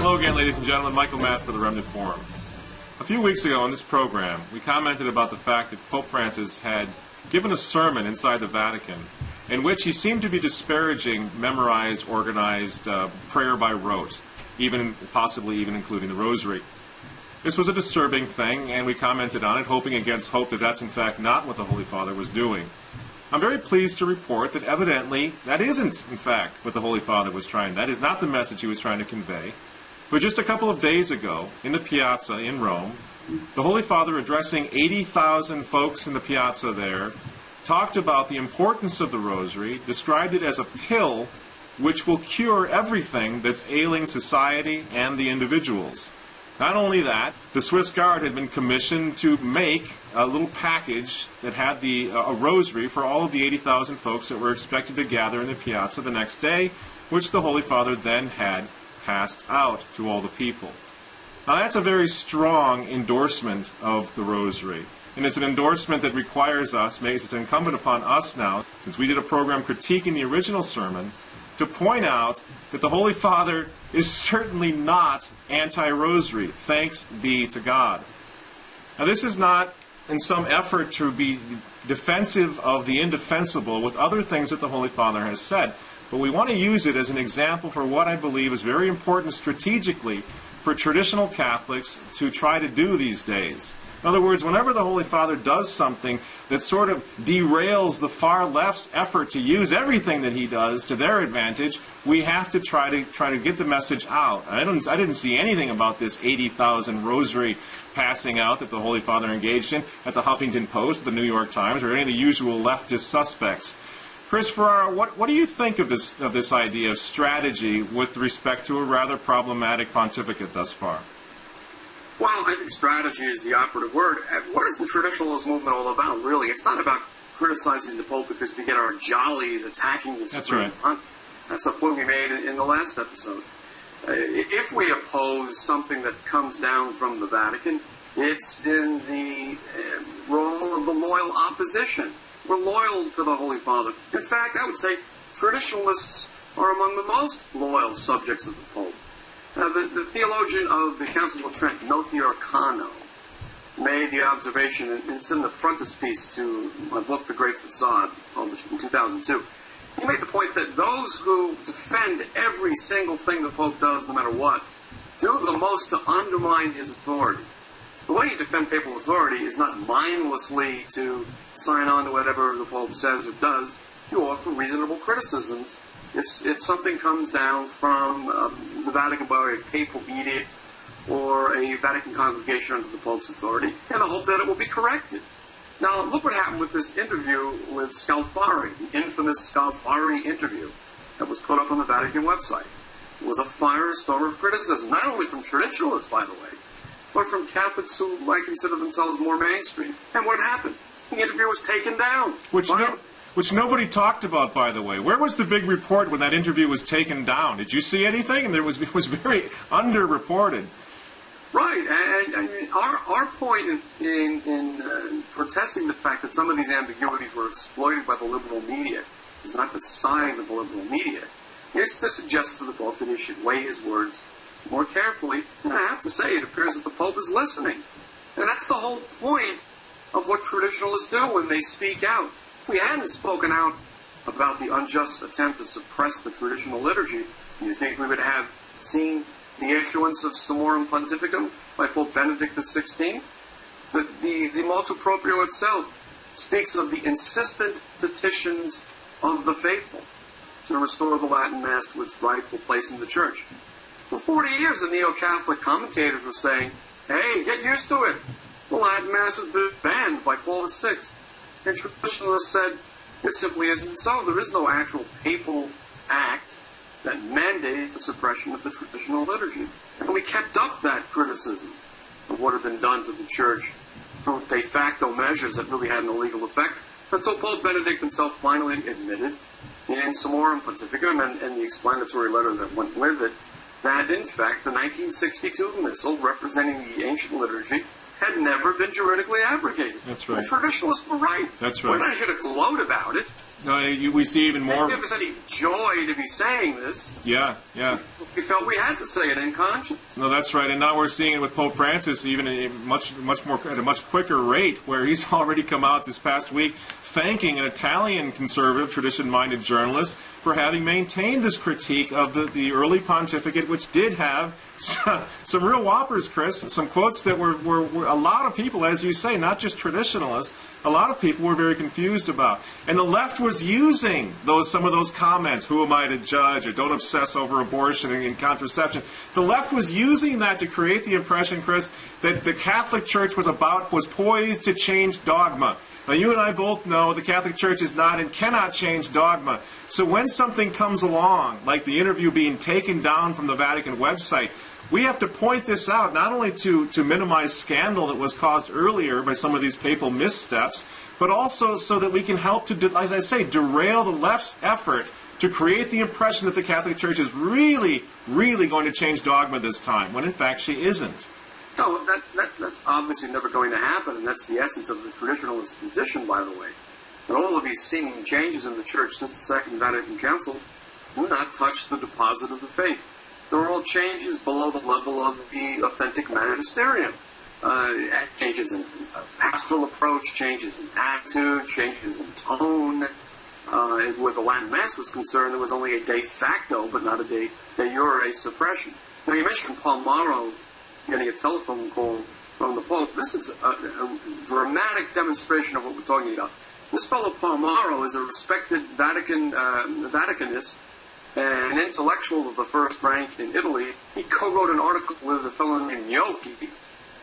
Hello again, ladies and gentlemen. Michael Matt for the Remnant Forum. A few weeks ago on this program, we commented about the fact that Pope Francis had given a sermon inside the Vatican in which he seemed to be disparaging memorized, organized prayer by rote, possibly even including the Rosary. This was a disturbing thing, and we commented on it, hoping against hope that that's in fact not what the Holy Father was doing. I'm very pleased to report that evidently that isn't, in fact, what the Holy Father was trying. That is not the message he was trying to convey. But just a couple of days ago, in the piazza in Rome, the Holy Father, addressing 80,000 folks in the piazza there, talked about the importance of the Rosary, described it as a pill which will cure everything that's ailing society and the individuals. Not only that, the Swiss Guard had been commissioned to make a little package that had a rosary for all of the 80,000 folks that were expected to gather in the piazza the next day, which the Holy Father then had passed out to all the people. Now that's a very strong endorsement of the rosary. And it's an endorsement that requires us, it's incumbent upon us now, since we did a program critiquing the original sermon, to point out that the Holy Father is certainly not anti-rosary. Thanks be to God. Now this is not in some effort to be defensive of the indefensible with other things that the Holy Father has said, but we want to use it as an example for what I believe is very important strategically for traditional Catholics to try to do these days. In other words, whenever the Holy Father does something that sort of derails the far left's effort to use everything that he does to their advantage, we have to try to get the message out. I didn't see anything about this 80,000 rosary passing out that the Holy Father engaged in at the Huffington Post, the New York Times, or any of the usual leftist suspects. Chris Ferrara, what do you think of this idea of strategy with respect to a rather problematic pontificate thus far? Well, I think strategy is the operative word. What is the traditionalist movement all about, really? It's not about criticizing the Pope because we get our jollies attacking the Supreme Pontiff. That's a point we made in the last episode. If we oppose something that comes down from the Vatican, it's in the role of the loyal opposition. We're loyal to the Holy Father. In fact, I would say traditionalists are among the most loyal subjects of the Pope. The theologian of the Council of Trent, Noti Arcano, made the observation, and it's in the frontispiece to my book, The Great Facade, published in 2002. He made the point that those who defend every single thing the Pope does, no matter what, do the most to undermine his authority. The way you defend papal authority is not mindlessly to sign on to whatever the Pope says or does. You offer reasonable criticisms. If something comes down from the Vatican by way of papal edict or a Vatican congregation under the Pope's authority, in the hope that it will be corrected. Now, look what happened with this interview with Scalfari, the infamous Scalfari interview that was put up on the Vatican website. It was a firestorm of criticism, not only from traditionalists, by the way, but from Catholics who might consider themselves more mainstream. And what happened? The interview was taken down. Which nobody talked about, by the way. Where was the big report when that interview was taken down? Did you see anything? And it was very underreported. Right, and our point in protesting the fact that some of these ambiguities were exploited by the liberal media is not the sign of the liberal media. It's to suggest to the Pope that he should weigh his words more carefully. And I have to say, it appears that the Pope is listening. And that's the whole point of what traditionalists do when they speak out. If we hadn't spoken out about the unjust attempt to suppress the traditional liturgy, do you think we would have seen the issuance of Summorum Pontificum by Pope Benedict XVI? The motu proprio itself speaks of the insistent petitions of the faithful to restore the Latin Mass to its rightful place in the Church. For 40 years, the neo-Catholic commentators were saying, hey, get used to it. The Latin Mass has been banned by Paul VI. And traditionalists said, it simply isn't so. There is no actual papal act that mandates the suppression of the traditional liturgy. And we kept up that criticism of what had been done to the Church through de facto measures that really had no legal effect, until Pope Benedict himself finally admitted in Summorum Pontificum and the explanatory letter that went with it, that in fact the 1962 Missal representing the ancient liturgy had never been juridically abrogated. That's right. The traditionalists were right. That's right. We're not here to gloat about it. We see even more. It didn't give us any joy to be saying this. Yeah, yeah. We felt we had to say it in conscience. No, that's right. And now we're seeing it with Pope Francis, even at a much quicker rate, where he's already come out this past week thanking an Italian conservative, tradition-minded journalist for having maintained this critique of the early pontificate, which did have some real whoppers, Chris. Some quotes that were a lot of people, as you say, not just traditionalists, a lot of people were very confused about. And the left was using some of those comments, who am I to judge, or don't obsess over abortion and contraception. The left was using that to create the impression, Chris, that the Catholic Church was poised to change dogma. Now, you and I both know the Catholic Church is not and cannot change dogma. So when something comes along, like the interview being taken down from the Vatican website, we have to point this out, not only to minimize scandal that was caused earlier by some of these papal missteps, but also so that we can help to, as I say, derail the left's effort to create the impression that the Catholic Church is really, really going to change dogma this time, when in fact she isn't. No, that's obviously never going to happen, and that's the essence of the traditionalist position, by the way. And all of these seeming changes in the Church since the Second Vatican Council do not touch the deposit of the faith. They're all changes below the level of the authentic magisterium. Changes in pastoral approach, changes in attitude, changes in tone. Where the Latin Mass was concerned, there was only a de facto, but not a de jure suppression. Now, you mentioned Palmaro getting a telephone call from the Pope. This is a dramatic demonstration of what we're talking about. This fellow Palmaro is a respected Vaticanist and an intellectual of the first rank in Italy. He co-wrote an article with a fellow named Gnocchi,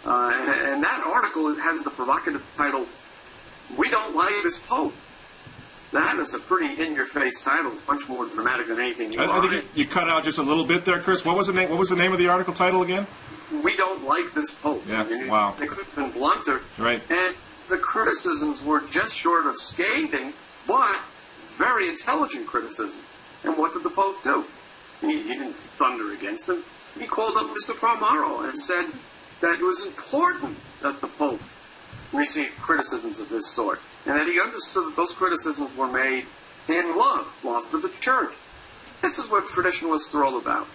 and that article has the provocative title, "We Don't Like This Pope." That is a pretty in-your-face title. It's much more dramatic than anything I think you cut out just a little bit there, Chris. What was the name? What was the name of the article title again? "We Don't Like This Pope." Yeah, wow. They could have been blunter. Right. And the criticisms were just short of scathing, but very intelligent criticism. And what did the Pope do? He didn't thunder against them. He called up Mr. Palmaro and said that it was important that the Pope receive criticisms of this sort, and that he understood that those criticisms were made in love for the Church. This is what traditionalists are all about.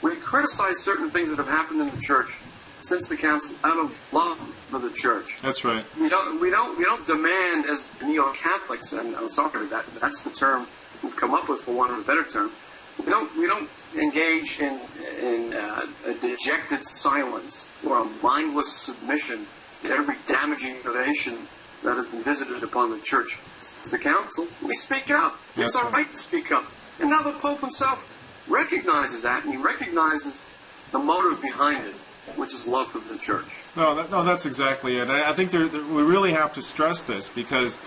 We criticize certain things that have happened in the Church since the Council out of love for the Church. That's right. We don't demand, as neo-Catholics, and I'm sorry, that's the term we've come up with for want of a better term. We don't engage in a dejected silence or a mindless submission to every damaging innovation that has been visited upon the Church since the Council. We speak up. It's our right to speak up. And now the Pope himself recognizes that, and he recognizes the motive behind it, which is love for the Church. No, that's exactly it. I think we really have to stress this, because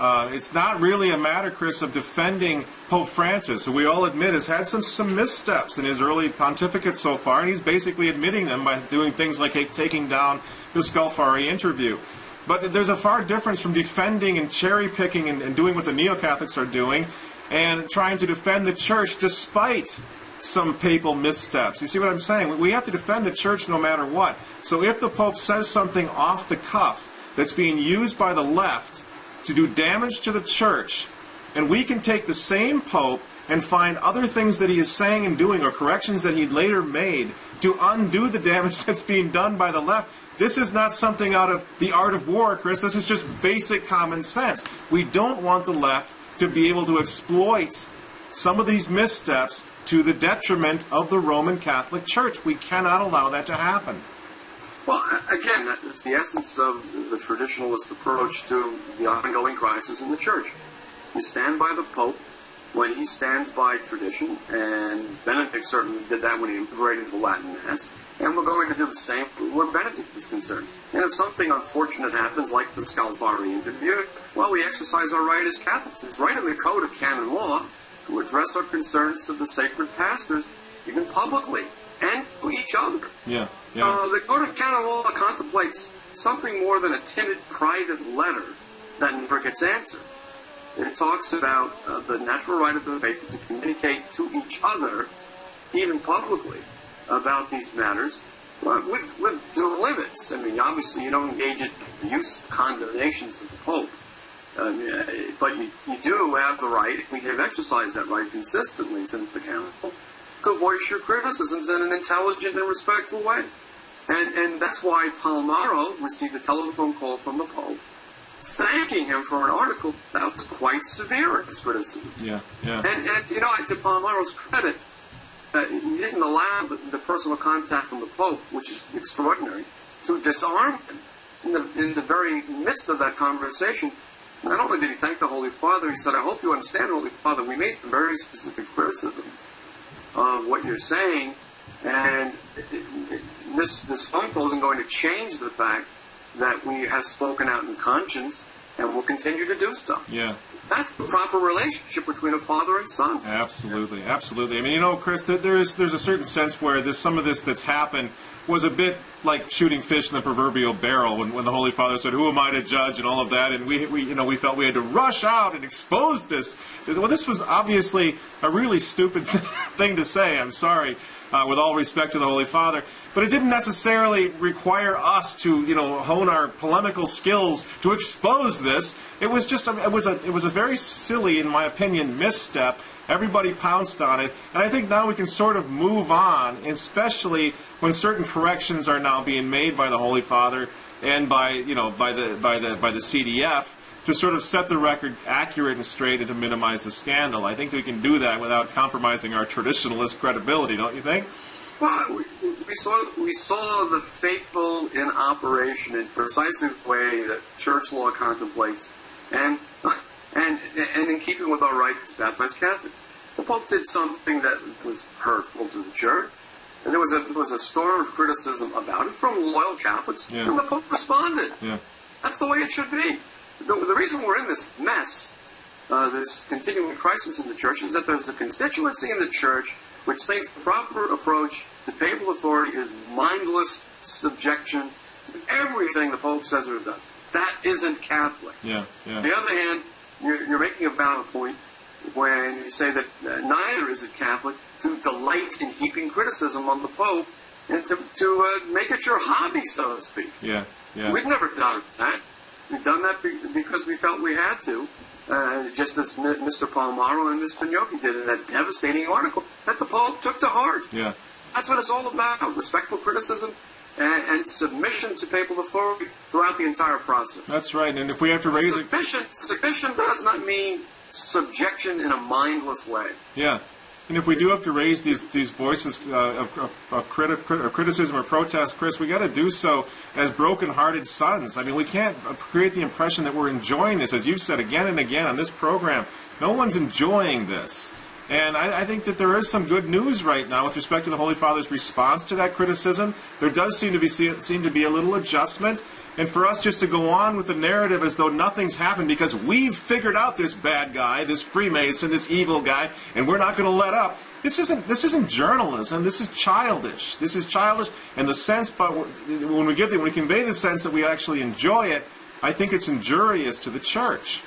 it's not really a matter, Chris, of defending Pope Francis, who we all admit has had some missteps in his early pontificate so far, and he's basically admitting them by doing things like taking down the Scalfari interview. But there's a far difference from defending and cherry-picking and doing what the neo-Catholics are doing and trying to defend the Church despite some papal missteps. You see what I'm saying? We have to defend the Church no matter what. So if the Pope says something off the cuff that's being used by the left to do damage to the Church, and we can take the same Pope and find other things that he is saying and doing, or corrections that he later made, to undo the damage that's being done by the left, this is not something out of the art of war, Chris. This is just basic common sense. We don't want the left to be able to exploit some of these missteps to the detriment of the Roman Catholic Church. We cannot allow that to happen. Well, again, that's the essence of the traditionalist approach to the ongoing crisis in the Church. You stand by the Pope when he stands by tradition, and Benedict certainly did that when he integrated the Latin Mass, and we're going to do the same where Benedict is concerned. And if something unfortunate happens, like the Scalfari interview, well, we exercise our right as Catholics. It's right in the Code of Canon Law to address our concerns to the sacred pastors, even publicly, and to each other. Yeah. The Code of Canon Law contemplates something more than a timid private letter that never gets answered. It talks about the natural right of the faithful to communicate to each other, even publicly, about these matters, with due limits. I mean, obviously, you don't engage in abuse condemnations of the Pope. But you do have the right, we have exercised that right consistently since the council, to voice your criticisms in an intelligent and respectful way. And that's why Palmaro received a telephone call from the Pope thanking him for an article that was quite severe in his criticism. Yeah, yeah. And to Palmaro's credit, he didn't allow the personal contact from the Pope, which is extraordinary, to disarm him. In the very midst of that conversation, not only did he thank the Holy Father, he said, I hope you understand, Holy Father, we made some very specific criticisms of what you're saying, and this phone call isn't going to change the fact that we have spoken out in conscience and will continue to do so. Yeah. That's the proper relationship between a father and son. Absolutely, absolutely. I mean, Chris, there's a certain sense where some of this that's happened was a bit like shooting fish in the proverbial barrel when the Holy Father said, "Who am I to judge?" and all of that, and we felt we had to rush out and expose this. Well, this was obviously a really stupid thing to say. I'm sorry, with all respect to the Holy Father, but it didn't necessarily require us to hone our polemical skills to expose this. It was just it was a very silly, in my opinion, misstep. Everybody pounced on it, and I think now we can sort of move on, especially when certain corrections are now being made by the Holy Father and by the CDF to sort of set the record accurate and straight and to minimize the scandal. I think we can do that without compromising our traditionalist credibility, don't you think? Well, we saw the faithful in operation in precisely the way that church law contemplates, and in keeping with our right to baptize Catholics. The Pope did something that was hurtful to the Church, and there was a storm of criticism about it from loyal Catholics, and the Pope responded. Yeah. That's the way it should be. The reason we're in this mess, this continuing crisis in the Church, is that there's a constituency in the Church which thinks the proper approach to papal authority is mindless subjection to everything the Pope says or does. That isn't Catholic. Yeah, yeah. On the other hand, you're making a valid point when you say that neither is it Catholic to delight in heaping criticism on the Pope and to make it your hobby, so to speak. Yeah, yeah. We've never done that. We've done that because we felt we had to, just as Mr. Palmaro and Ms. Pignocchi did in that devastating article that the Pope took to heart. Yeah. That's what it's all about, respectful criticism and submission to papal authority throughout the entire process. That's right, and if we have to raise submission does not mean subjection in a mindless way. Yeah, and if we do have to raise these voices of criticism or protest, Chris, we got to do so as broken-hearted sons. I mean, we can't create the impression that we're enjoying this, as you've said again and again on this program. No one's enjoying this. And I think that there is some good news right now with respect to the Holy Father's response to that criticism. There does seem to be a little adjustment. And for us just to go on with the narrative as though nothing's happened because we've figured out this bad guy, this Freemason, this evil guy, and we're not going to let up. This isn't journalism. This is childish. This is childish. And the sense, but when we convey the sense that we actually enjoy it, I think it's injurious to the Church.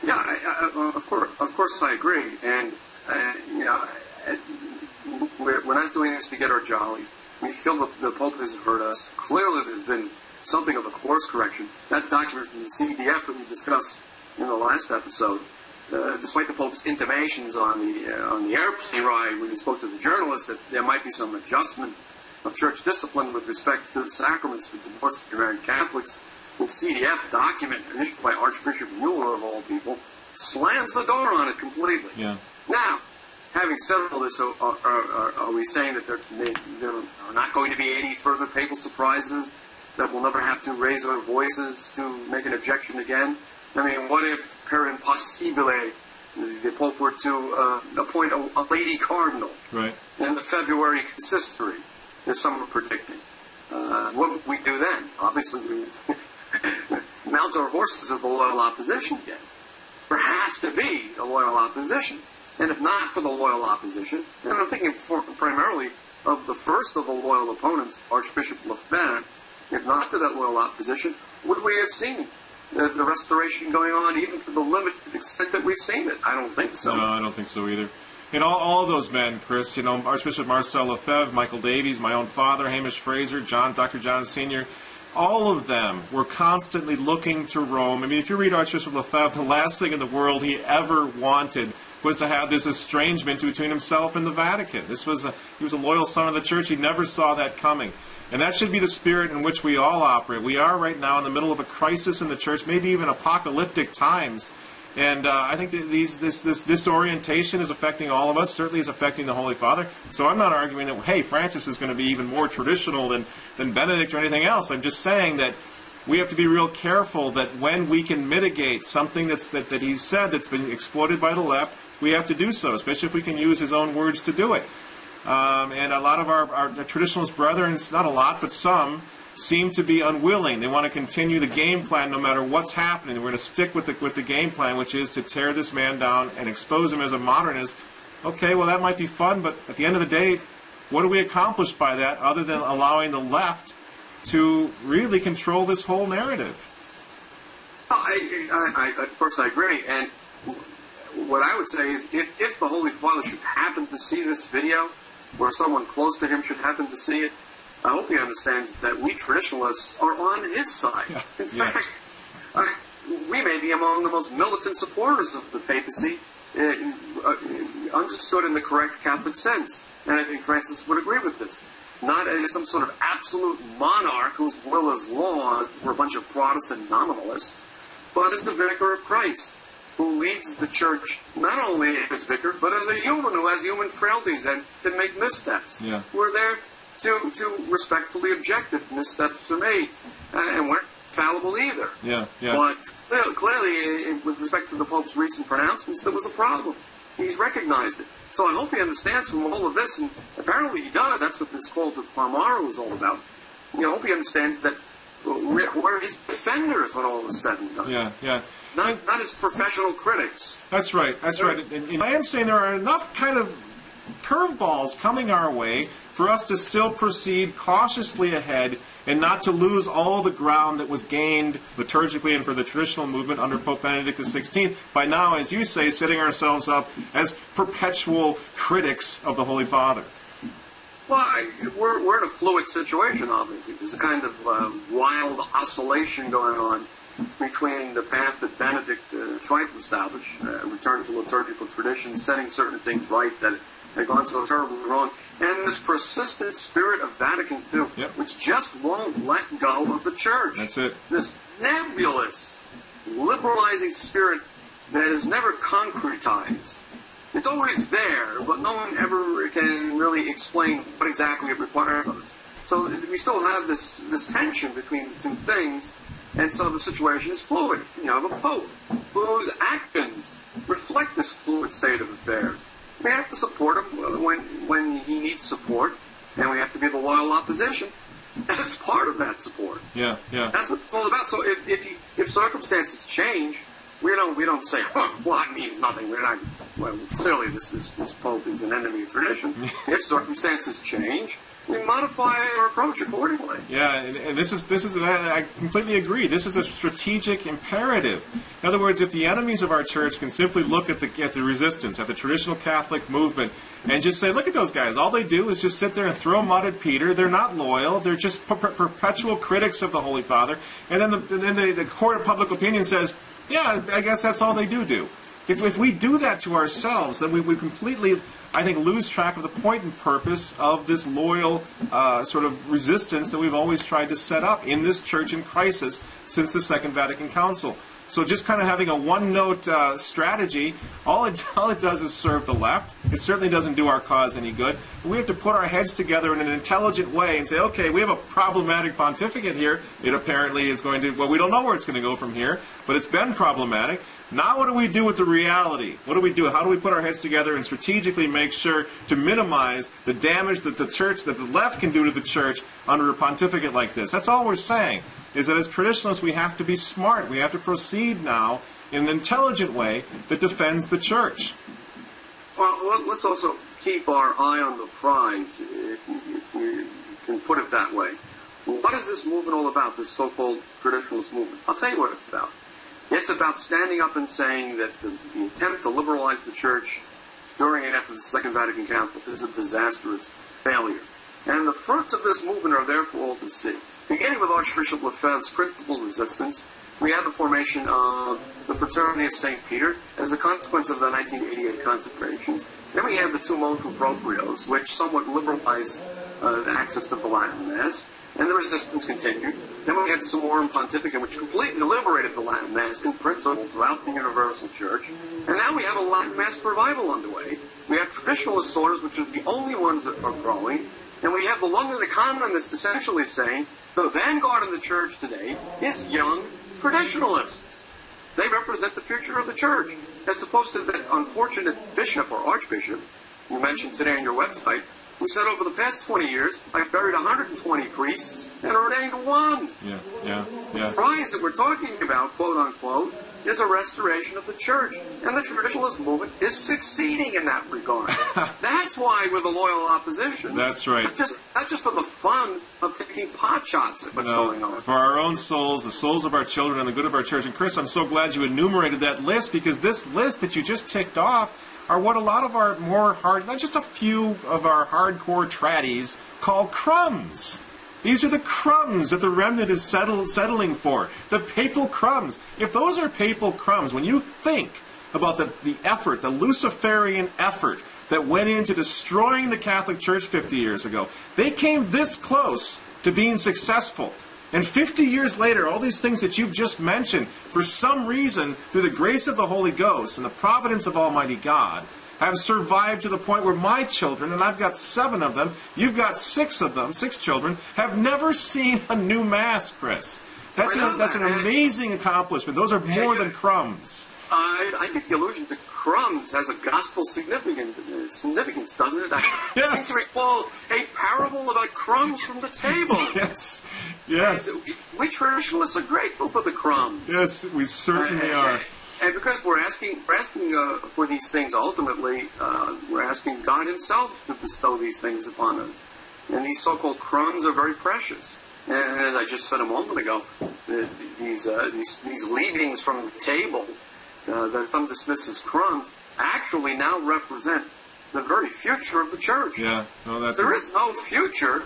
Yeah, of course I agree, and we're not doing this to get our jollies. We feel the Pope has hurt us. Clearly, there's been something of a course correction. That document from the CDF that we discussed in the last episode, despite the Pope's intimations on the airplane ride when he spoke to the journalist that there might be some adjustment of church discipline with respect to the sacraments for divorced and married Catholics, the CDF document, issued by Archbishop Mueller, of all people, slams the door on it completely. Yeah. Now, having said all this, are we saying that there are not going to be any further papal surprises, that we'll never have to raise our voices to make an objection again? I mean, what if, per impossibile, the Pope were to appoint a lady cardinal in the February consistory, as some are predicting? What would we do then? Obviously, we mount our horses as the loyal opposition again. There has to be a loyal opposition. And if not for the loyal opposition, and I'm thinking primarily of the first of the loyal opponents, Archbishop Lefebvre, if not for that loyal opposition, would we have seen the restoration going on even to the limited extent that we've seen it? I don't think so. No, I don't think so either. And all of those men, Chris, Archbishop Marcel Lefebvre, Michael Davies, my own father, Hamish Fraser, Dr. John Sr., all of them were constantly looking to Rome. I mean, if you read Archbishop Lefebvre, the last thing in the world he ever wanted was to have this estrangement between himself and the Vatican. He was a loyal son of the Church. He never saw that coming. And that should be the spirit in which we all operate. We are right now in the middle of a crisis in the Church, maybe even apocalyptic times. And I think that this disorientation is affecting all of us, certainly is affecting the Holy Father. So I'm not arguing that, hey, Francis is going to be even more traditional than Benedict or anything else. I'm just saying that we have to be real careful that when we can mitigate something that he's said that's been exploited by the left, we have to do so, especially if we can use his own words to do it. And a lot of our traditionalist brethren, not a lot, but some, seem to be unwilling. They want to continue the game plan no matter what's happening. We're going to stick with the game plan, which is to tear this man down and expose him as a modernist. Okay, well, that might be fun, but at the end of the day, what do we accomplish by that other than allowing the left to really control this whole narrative? Of course, I agree. And what I would say is if the Holy Father should happen to see this video, or someone close to him should happen to see it, I hope he understands that we traditionalists are on his side. Yeah. In fact, we may be among the most militant supporters of the papacy, understood in the correct Catholic sense. And I think Francis would agree with this. Not as some sort of absolute monarch whose will is law for a bunch of Protestant nominalists, but as the vicar of Christ, who leads the Church not only as vicar, but as a human who has human frailties and can make missteps. Yeah. We're there to respectfully object if missteps are made, and we're not fallible either. Yeah. But clearly, with respect to the Pope's recent pronouncements, there was a problem. He's recognized it. So I hope he understands from all of this, and apparently he does. That's what this call to Palmaro is all about. I hope he understands that we're his defenders when all is said and done. Yeah. Not his professional critics. That's right. And I am saying there are enough kind of curveballs coming our way for us to still proceed cautiously ahead and not to lose all the ground that was gained liturgically and for the traditional movement under Pope Benedict XVI by now, as you say, setting ourselves up as perpetual critics of the Holy Father. Well, we're in a fluid situation, obviously. There's a kind of wild oscillation going on between the path that Benedict tried to establish, return to liturgical tradition, setting certain things right that had gone so terribly wrong, and this persistent spirit of Vatican II, which just won't let go of the Church. That's it. This nebulous, liberalizing spirit that is never concretized. It's always there, but no one ever can really explain what exactly it requires of us. So we still have this tension between the two things, and so the situation is fluid. You have a Pope whose actions reflect this fluid state of affairs. We have to support him when he needs support, and we have to be the loyal opposition as part of that support. Yeah. That's what it's all about. So if circumstances change, we don't say, well, it means nothing. We're not. Well, clearly this Pope is an enemy of tradition. If circumstances change, we modify our approach accordingly. Yeah, and this is I completely agree. This is a strategic imperative. In other words, if the enemies of our Church can simply look at the resistance, at the traditional Catholic movement, and just say, look at those guys. All they do is just sit there and throw mud at Peter. They're not loyal. They're just perpetual critics of the Holy Father. And then the court of public opinion says, yeah, I guess that's all they do. If we do that to ourselves, then we completely, I think, lose track of the point and purpose of this loyal sort of resistance that we've always tried to set up in this Church in crisis since the Second Vatican Council. So just kind of having a one-note strategy, all it does is serve the left. It certainly doesn't do our cause any good. We have to put our heads together in an intelligent way and say, okay, we have a problematic pontificate here. It apparently is going to, well, we don't know where it's going to go from here, but it's been problematic. Now what do we do with the reality? What do we do? How do we put our heads together and strategically make sure to minimize the damage that the Church, that the left can do to the Church under a pontificate like this? That's all we're saying, is that as traditionalists we have to be smart. We have to proceed now in an intelligent way that defends the Church. Well, let's also keep our eye on the prize, if we can put it that way. What is this movement all about, this so-called traditionalist movement? I'll tell you what it's about. It's about standing up and saying that the attempt to liberalize the Church during and after the Second Vatican Council is a disastrous failure. And the fruits of this movement are there for all to see. beginning with Archbishop Lefebvre's principal resistance, we had the formation of the Fraternity of St. Peter as a consequence of the 1988 consecrations. Then we have the two motu proprios, which somewhat liberalized access to the Latin Mass, and the resistance continued. Then we had the Summorum Pontificate, which completely liberated the Latin Mass in principle throughout the Universal Church. And now we have a Latin Mass revival underway. We have traditionalist orders, which are the only ones that are growing. And we have the London Economist essentially saying the vanguard of the Church today is young traditionalists. They represent the future of the Church, as opposed to that unfortunate bishop or archbishop you mentioned today on your website, who said over the past 20 years, I've buried 120 priests and ordained one. Yeah. The prize that we're talking about, quote unquote, is a restoration of the Church. And the traditionalist movement is succeeding in that regard. That's why we're the loyal opposition. That's right. Not just for the fun of taking pot shots at what's going on. For our own souls, the souls of our children, and the good of our Church. And Chris, I'm so glad you enumerated that list, because this list that you just ticked off are what a lot of our not just a few of our hardcore traddies call crumbs. These are the crumbs that the remnant is settling for. The papal crumbs. If those are papal crumbs, when you think about the effort, the Luciferian effort that went into destroying the Catholic Church 50 years ago, they came this close to being successful. And 50 years later, all these things that you've just mentioned, for some reason, through the grace of the Holy Ghost and the providence of Almighty God, have survived to the point where my children, and I've got 7 of them, you've got 6 of them, 6 children, have never seen a new Mass, Chris. That's an amazing accomplishment. Those are more than crumbs. I think the allusion to crumbs has a gospel significance, doesn't it? Yes. I seem to recall a parable about crumbs from the table. Yes. And we traditionalists are grateful for the crumbs. Yes, we certainly are. And because we're asking for these things ultimately, we're asking God Himself to bestow these things upon us. And these so-called crumbs are very precious. And as I just said a moment ago, these leavings from the table that some dismiss as crumbs actually now represent the very future of the Church. There is no future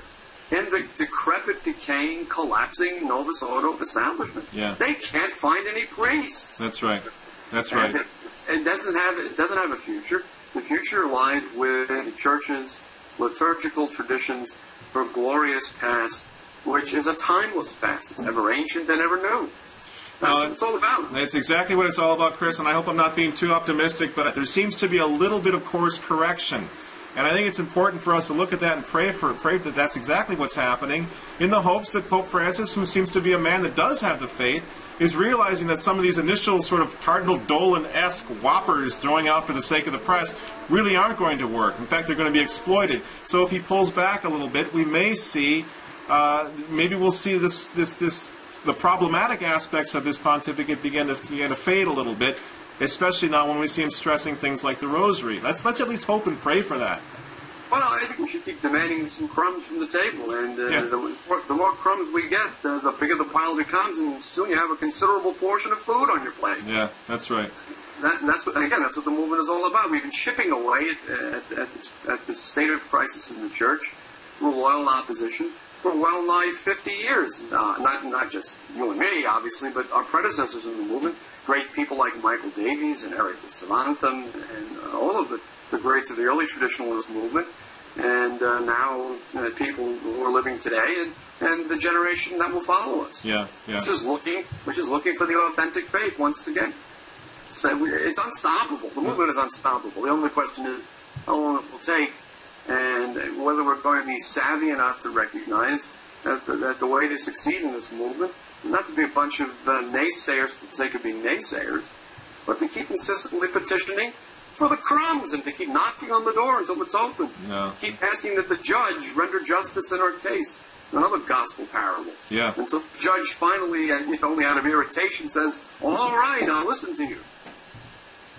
in the decrepit, decaying, collapsing Novus Ordo establishment. They can't find any priests. That's right. It doesn't have a future. The future lies with the Church's liturgical traditions for glorious past, which is a timeless past. It's ever ancient and ever new. That's what it's all about. That's exactly what it's all about, Chris, and I hope I'm not being too optimistic, but there seems to be a little bit of course correction. And I think it's important for us to look at that and pray that that's exactly what's happening, in the hopes that Pope Francis, who seems to be a man that does have the faith, is realizing that some of these initial sort of Cardinal Dolan-esque whoppers throwing out for the sake of the press really aren't going to work. In fact, they're going to be exploited. So if he pulls back a little bit, we may see, maybe we'll see the problematic aspects of this pontificate begin to fade a little bit, especially now when we see him stressing things like the Rosary. Let's at least hope and pray for that. Well, I think we should keep demanding some crumbs from the table, and the more crumbs we get, the bigger the pile becomes, and soon you have a considerable portion of food on your plate. Yeah, that's right. That's what the movement is all about. We've been chipping away at the state of crisis in the Church through loyal opposition for well nigh 50 years. Not just you and me, obviously, but our predecessors in the movement, great people like Michael Davies and Eric Savantham and all of the greats of the early traditionalist movement, and now people who are living today, and the generation that will follow us. Which is looking for the authentic faith once again. So it's unstoppable. The movement is unstoppable. The only question is how long it will take, and whether we're going to be savvy enough to recognize that the way to succeed in this movement is not to be a bunch of naysayers for the sake of being naysayers, but to keep consistently petitioning for the crumbs and to keep knocking on the door until it's open. Keep asking that the judge render justice in our case. Another gospel parable. Until the judge finally, if only out of irritation, says, "All right, I'll listen to you."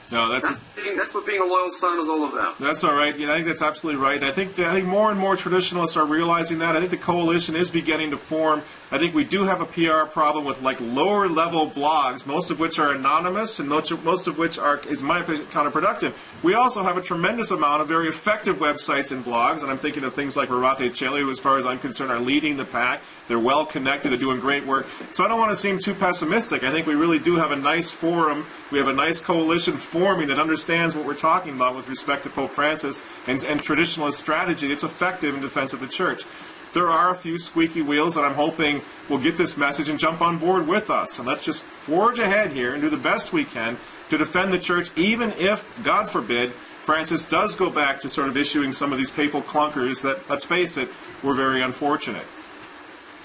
That's what being a loyal son is all about. That's all right. I think that's absolutely right. I think more and more traditionalists are realizing that. I think the coalition is beginning to form I think we do have a PR problem with like lower level blogs, most of which are anonymous and most of which is, in my opinion, counterproductive. We also have a tremendous amount of very effective websites and blogs, and I'm thinking of things like Rorate Cheli, who, as far as I'm concerned, are leading the pack. They're well connected. They're doing great work. So I don't want to seem too pessimistic. I think we really do have a nice forum. We have a nice coalition forming that understands what we're talking about with respect to Pope Francis and traditionalist strategy. It's effective in defense of the Church. There are a few squeaky wheels that I'm hoping will get this message and jump on board with us. And let's just forge ahead here and do the best we can to defend the Church, even if, God forbid, Francis does go back to sort of issuing some of these papal clunkers that, let's face it, were very unfortunate.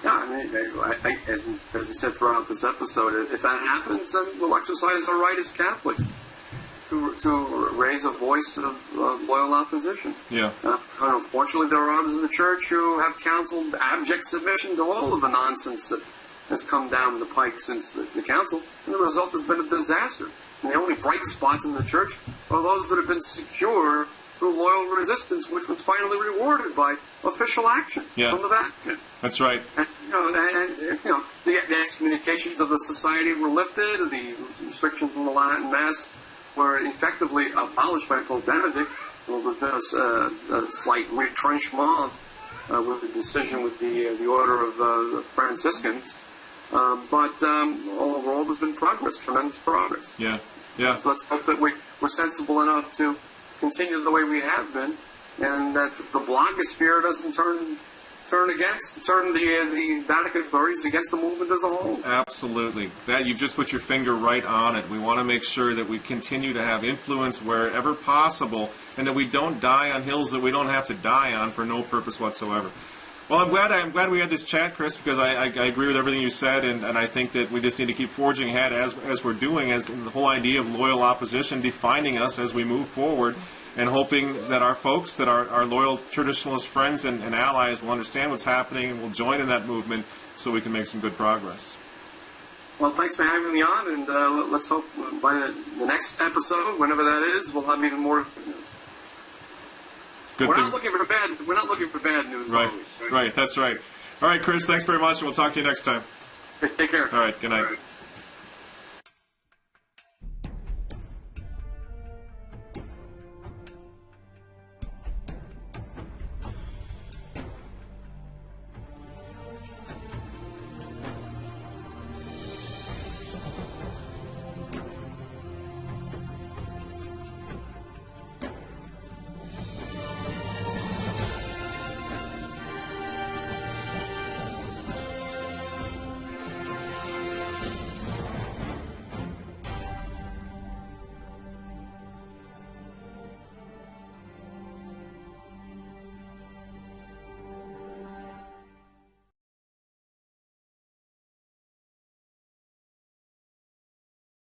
Yeah, I mean, as we said throughout this episode, if that happens, then we'll exercise our right as Catholics to raise a voice of loyal opposition. Yeah. Unfortunately, there are others in the Church who have counseled abject submission to all of the nonsense that has come down the pike since the Council, and the result has been a disaster. And the only bright spots in the Church are those that have been secure through loyal resistance, which was finally rewarded by official action from the Vatican. That's right. And, the excommunications of the Society were lifted, the restrictions from the Latin Mass were effectively abolished by Pope Benedict. Well, there's been a slight retrenchment with the decision with the Order of the Franciscans. But overall, there's been progress, tremendous progress. Yeah, yeah. So let's hope that we're sensible enough to continue the way we have been, and that the blogosphere doesn't turn the Vatican authorities against the movement as a whole. Absolutely. That you've just put your finger right on it. We want to make sure that we continue to have influence wherever possible, and that we don't die on hills that we don't have to die on for no purpose whatsoever. Well, I'm glad we had this chat, Chris, because I agree with everything you said, and I think that we just need to keep forging ahead as we're doing, as the whole idea of loyal opposition defining us as we move forward, and hoping that our folks, that our loyal traditionalist friends and allies will understand what's happening and will join in that movement so we can make some good progress. Well, thanks for having me on, and let's hope by the next episode, whenever that is, we'll have even more news. We're not looking for bad news. Right, always, right, that's right. All right, Chris, thanks very much, and we'll talk to you next time. Take care. All right, good night.